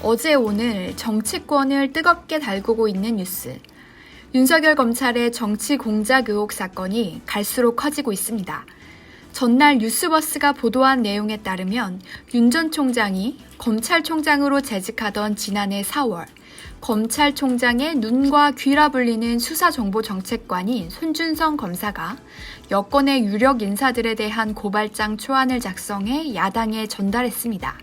어제 오늘 정치권을 뜨겁게 달구고 있는 뉴스. 윤석열 검찰의 정치 공작 의혹 사건이 갈수록 커지고 있습니다. 전날 뉴스버스가 보도한 내용에 따르면 윤 전 총장이 검찰총장으로 재직하던 지난해 4월 검찰총장의 눈과 귀라 불리는 수사정보정책관인 손준성 검사가 여권의 유력 인사들에 대한 고발장 초안을 작성해 야당에 전달했습니다.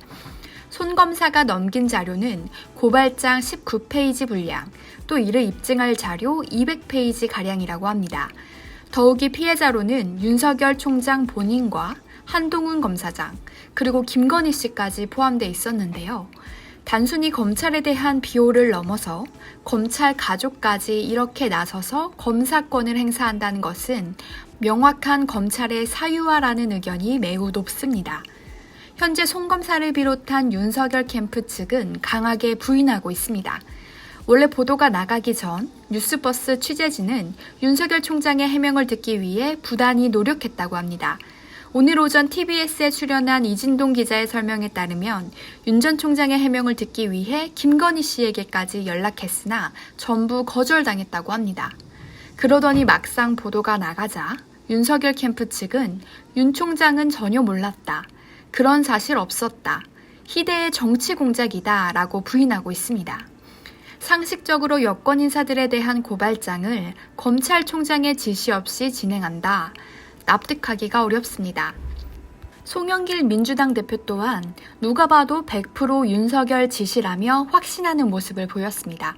손 검사가 넘긴 자료는 고발장 19페이지 분량, 또 이를 입증할 자료 200페이지가량이라고 합니다. 더욱이 피해자로는 윤석열 총장 본인과 한동훈 검사장, 그리고 김건희 씨까지 포함되어 있었는데요. 단순히 검찰에 대한 비호를 넘어서 검찰 가족까지 이렇게 나서서 검사권을 행사한다는 것은 명확한 검찰의 사유화라는 의견이 매우 높습니다. 현재 손 검사를 비롯한 윤석열 캠프 측은 강하게 부인하고 있습니다. 원래 보도가 나가기 전 뉴스버스 취재진은 윤석열 총장의 해명을 듣기 위해 부단히 노력했다고 합니다. 오늘 오전 TBS에 출연한 이진동 기자의 설명에 따르면 윤 전 총장의 해명을 듣기 위해 김건희 씨에게까지 연락했으나 전부 거절당했다고 합니다. 그러더니 막상 보도가 나가자 윤석열 캠프 측은 윤 총장은 전혀 몰랐다. 그런 사실 없었다. 희대의 정치 공작이다 라고 부인하고 있습니다. 상식적으로 여권 인사들에 대한 고발장을 검찰총장의 지시 없이 진행한다. 납득하기가 어렵습니다. 송영길 민주당 대표 또한 누가 봐도 100% 윤석열 지시라며 확신하는 모습을 보였습니다.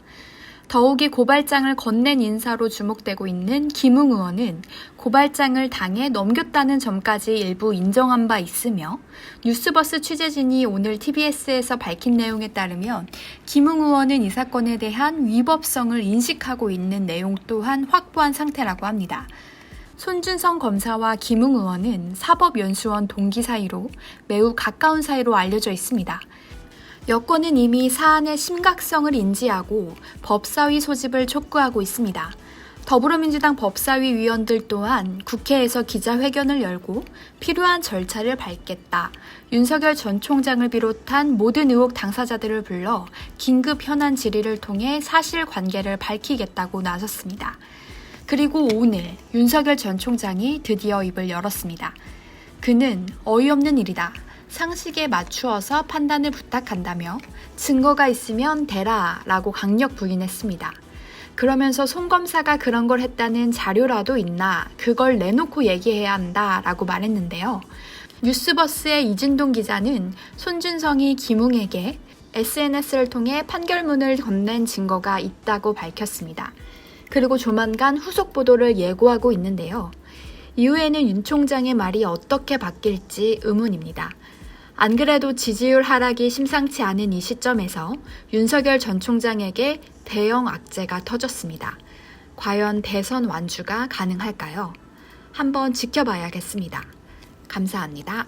더욱이 고발장을 건넨 인사로 주목되고 있는 김웅 의원은 고발장을 당에 넘겼다는 점까지 일부 인정한 바 있으며 뉴스버스 취재진이 오늘 TBS에서 밝힌 내용에 따르면 김웅 의원은 이 사건에 대한 위법성을 인식하고 있는 내용 또한 확보한 상태라고 합니다. 손준성 검사와 김웅 의원은 사법연수원 동기 사이로 매우 가까운 사이로 알려져 있습니다. 여권은 이미 사안의 심각성을 인지하고 법사위 소집을 촉구하고 있습니다. 더불어민주당 법사위 위원들 또한 국회에서 기자회견을 열고 필요한 절차를 밟겠다. 윤석열 전 총장을 비롯한 모든 의혹 당사자들을 불러 긴급 현안 질의를 통해 사실관계를 밝히겠다고 나섰습니다. 그리고 오늘 윤석열 전 총장이 드디어 입을 열었습니다. 그는 어이없는 일이다. 상식에 맞추어서 판단을 부탁한다며 증거가 있으면 대라 라고 강력 부인했습니다. 그러면서 손 검사가 그런 걸 했다는 자료라도 있나 그걸 내놓고 얘기해야 한다 라고 말했는데요. 뉴스버스의 이진동 기자는 손준성이 김웅에게 SNS를 통해 판결문을 건넨 증거가 있다고 밝혔습니다. 그리고 조만간 후속 보도를 예고하고 있는데요. 이후에는 윤 총장의 말이 어떻게 바뀔지 의문입니다. 안 그래도 지지율 하락이 심상치 않은 이 시점에서 윤석열 전 총장에게 대형 악재가 터졌습니다. 과연 대선 완주가 가능할까요? 한번 지켜봐야겠습니다. 감사합니다.